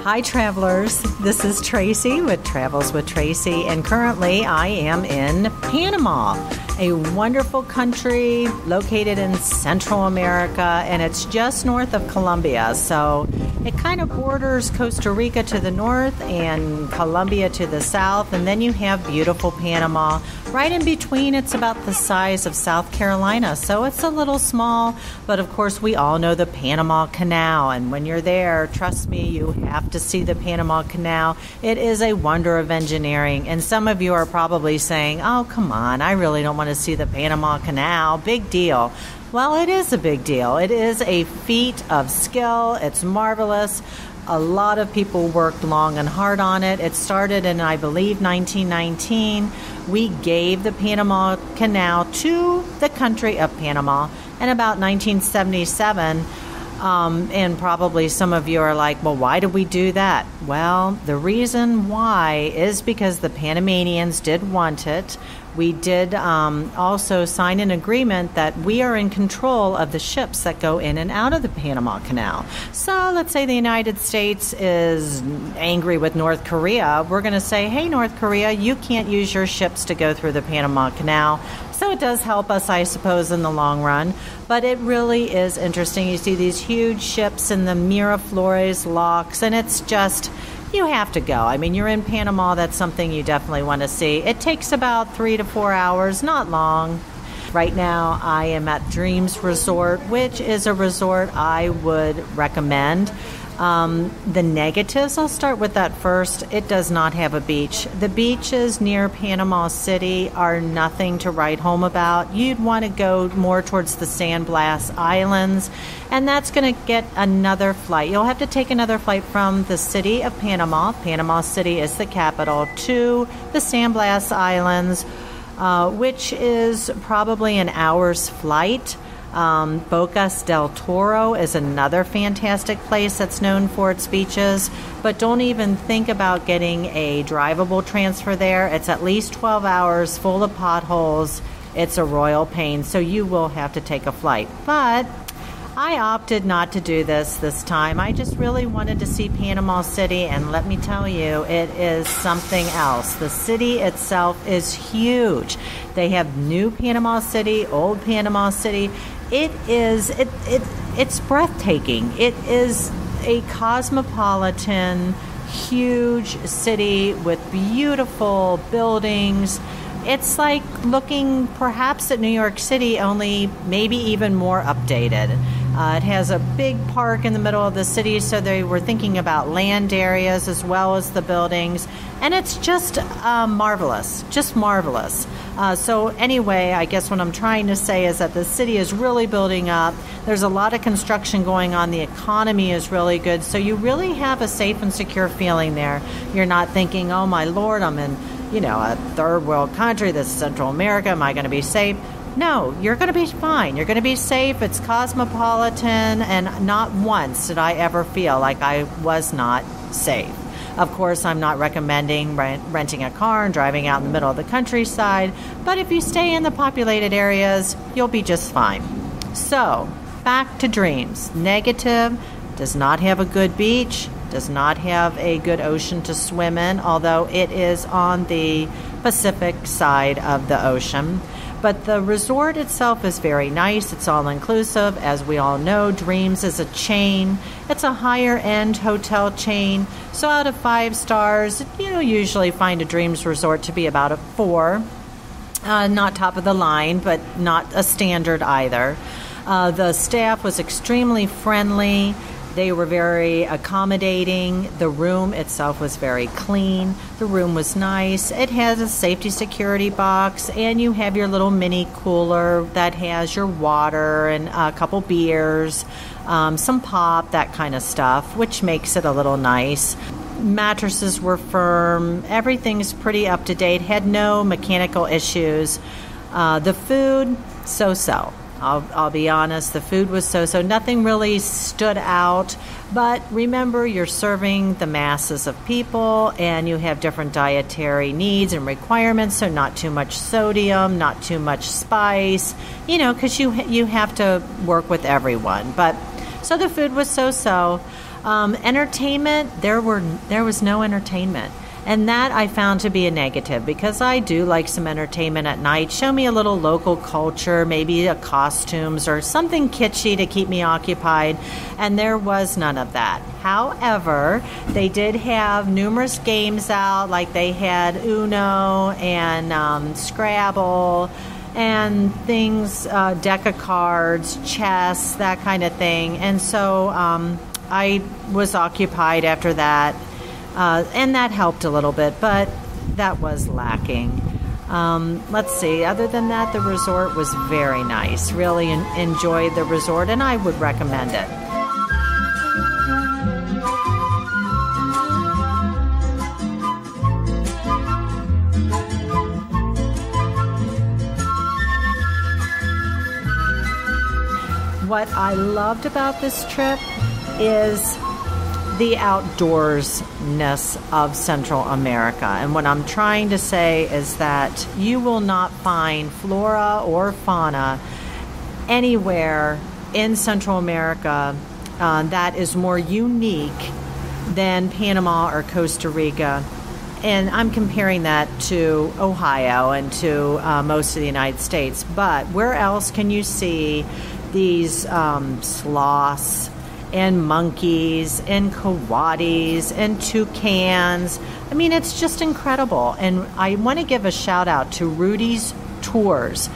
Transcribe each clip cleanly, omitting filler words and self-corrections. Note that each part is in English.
Hi travelers, this is Tracey with Travels with Tracey, and currently I am in Panama, a wonderful country located in Central America, and it's just north of Cumbia, so it kind of borders Costa Rica to the north and Colombia to the south, and then you have beautiful Panama. Right in between, it's about the size of South Carolina, so it's a little small, but of course we all know the Panama Canal, and when you're there, trust me, you have to see the Panama Canal. It is a wonder of engineering, and some of you are probably saying, oh, come on, I really don't want to see the Panama Canal. Big deal. Well, it is a big deal. It is a feat of skill. It's marvelous. A lot of people worked long and hard on it. It started in, I believe, 1919. We gave the Panama Canal to the country of Panama in about 1977. And probably some of you are like, well, why did we do that? Well, the reason why is because the Panamanians did want it. We did also sign an agreement that we are in control of the ships that go in and out of the Panama Canal. So let's say the United States is angry with North Korea. We're going to say, hey, North Korea, you can't use your ships to go through the Panama Canal. So it does help us, I suppose, in the long run. But it really is interesting. You see these huge ships in the Miraflores locks, and it's just... you have to go. I mean, you're in Panama. That's something you definitely want to see. It takes about 3 to 4 hours, not long. Right now, I am at Dreams Resort, which is a resort I would recommend. The negatives, I'll start with that first. It does not have a beach. The beaches near Panama City are nothing to write home about. You'd want to go more towards the San Blas Islands, and that's going to get another flight. You'll have to take another flight from the city of Panama. Panama City is the capital, to the San Blas Islands, which is probably an hour's flight. Bocas del Toro is another fantastic place that's known for its beaches, but don't even think about getting a drivable transfer there. It's at least 12 hours, full of potholes. It's a royal pain, so you will have to take a flight. But I opted not to do this time. I just really wanted to see Panama City, and let me tell you, it is something else. The city itself is huge. They have new Panama City, old Panama City. It's breathtaking. It is a cosmopolitan, huge city with beautiful buildings. It's like looking perhaps at New York City, only maybe even more updated. It has a big park in the middle of the city, so they were thinking about land areas as well as the buildings. And it's just marvelous, just marvelous. So anyway, I guess what I'm trying to say is that the city is really building up. There's a lot of construction going on. The economy is really good. So you really have a safe and secure feeling there. You're not thinking, oh my Lord, I'm in, a third world country, this is Central America. Am I going to be safe? No, you're going to be fine. You're going to be safe. It's cosmopolitan, and not once did I ever feel like I was not safe. Of course, I'm not recommending renting a car and driving out in the middle of the countryside, but if you stay in the populated areas, you'll be just fine. So, back to Dreams. Negative, does not have a good beach, does not have a good ocean to swim in, although it is on the Pacific side of the ocean. But the resort itself is very nice. It's all-inclusive. As we all know, Dreams is a chain. It's a higher-end hotel chain. So out of 5 stars, you usually find a Dreams resort to be about a 4. Not top of the line, but not a standard either. The staff was extremely friendly. They were very accommodating. The room itself was very clean. The room was nice. It has a safety security box, and you have your little mini cooler that has your water and a couple beers, some pop, that kind of stuff, which makes it a little nice. Mattresses were firm. Everything's pretty up to date. Had no mechanical issues. The food, so-so. I'll be honest, the food was so-so. Nothing really stood out. But remember, you're serving the masses of people, and you have different dietary needs and requirements, so not too much sodium, not too much spice, because you have to work with everyone. But so the food was so-so. Entertainment, there was no entertainment. And that I found to be a negative because I do like some entertainment at night. Show me a little local culture, maybe a costumes or something kitschy to keep me occupied. And there was none of that. However, they did have numerous games out, like they had Uno and Scrabble and things, deck of cards, chess, that kind of thing. And so I was occupied after that. And that helped a little bit, but that was lacking. Let's see. Other than that, the resort was very nice. Really enjoyed the resort, and I would recommend it. What I loved about this trip is the outdoorsness of Central America. And what I'm trying to say is that you will not find flora or fauna anywhere in Central America that is more unique than Panama or Costa Rica. And I'm comparing that to Ohio and to most of the United States. But where else can you see these sloths and monkeys and coatis and toucans? I mean, it's just incredible. And I want to give a shout out to Rudy's Tours.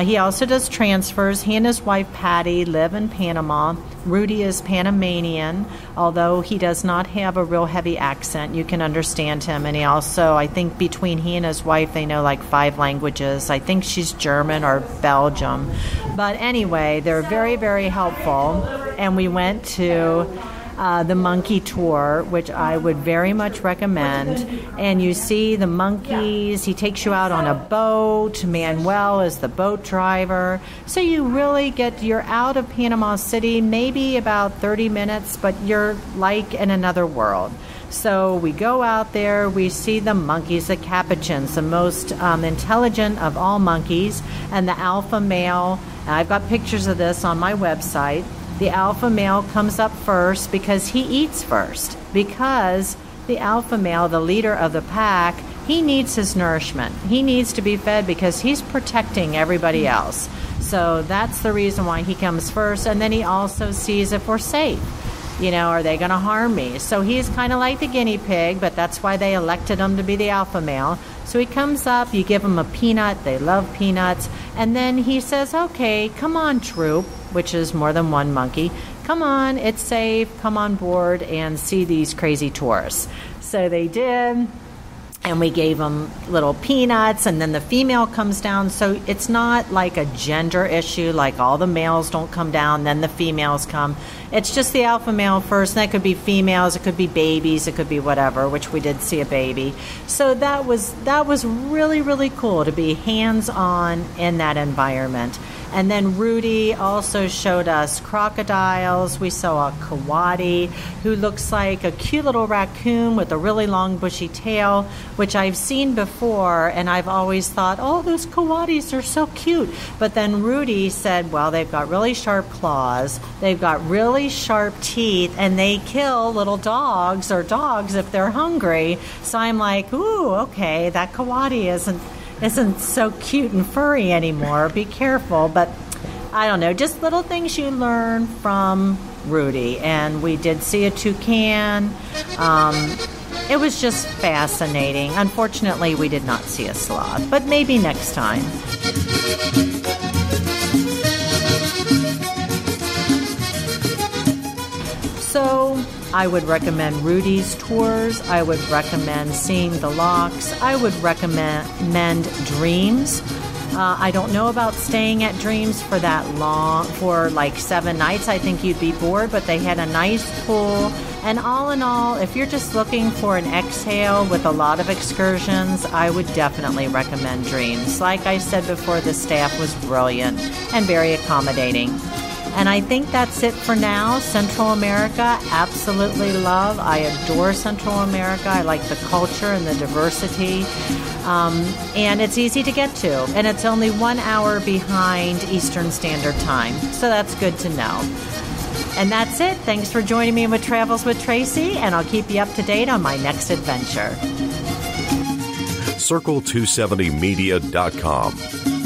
He also does transfers. He and his wife Patty live in Panama. Rudy is Panamanian, although he does not have a real heavy accent. You can understand him. And he also, I think between he and his wife, they know like 5 languages. I think she's German or Belgium. But anyway, they're very, very helpful. And we went to the monkey tour, which I would very much recommend. And you see the monkeys. He takes you out on a boat. Manuel is the boat driver. So you're out of Panama City, maybe about 30 minutes, but you're like in another world. So we go out there, we see the monkeys, the capuchins, the most intelligent of all monkeys, and the alpha male. And I've got pictures of this on my website. The alpha male comes up first because he eats first. Because the alpha male, the leader of the pack, he needs his nourishment. He needs to be fed because he's protecting everybody else. So that's the reason why he comes first. And then he also sees if we're safe. Are they going to harm me? So he's kind of like the guinea pig, but that's why they elected him to be the alpha male. So he comes up, you give him a peanut. They love peanuts. And then he says, okay, come on, troop, which is more than one monkey. Come on, it's safe. Come on board and see these crazy tourists. So they did. And we gave them little peanuts, and then the female comes down. So it's not like a gender issue, like all the males don't come down, then the females come. It's just the alpha male first, and that could be females, it could be babies, it could be whatever, which we did see a baby. So that was really, really cool to be hands-on in that environment. And then Rudy also showed us crocodiles. We saw a coati who looks like a cute little raccoon with a really long bushy tail, which I've seen before, and I've always thought, oh, those coatis are so cute. But then Rudy said, well, they've got really sharp claws, they've got really sharp teeth, and they kill little dogs or dogs if they're hungry. So I'm like, ooh, okay, that coati isn't so cute and furry anymore. Be careful. But I don't know, just little things you learn from Rudy. And we did see a toucan. It was just fascinating. Unfortunately, we did not see a sloth, but maybe next time. So I would recommend Rudy's Tours. I would recommend seeing the locks. I would recommend Dreams. I don't know about staying at Dreams for that long, for like 7 nights. I think you'd be bored, but they had a nice pool. And all in all, if you're just looking for an exhale with a lot of excursions, I would definitely recommend Dreams. Like I said before, the staff was brilliant and very accommodating. And I think that's it for now. Central America, absolutely love. I adore Central America. I like the culture and the diversity. And it's easy to get to. And it's only 1 hour behind Eastern Standard Time. So that's good to know. And that's it. Thanks for joining me with Travels with Tracey, and I'll keep you up to date on my next adventure. Circle270media.com.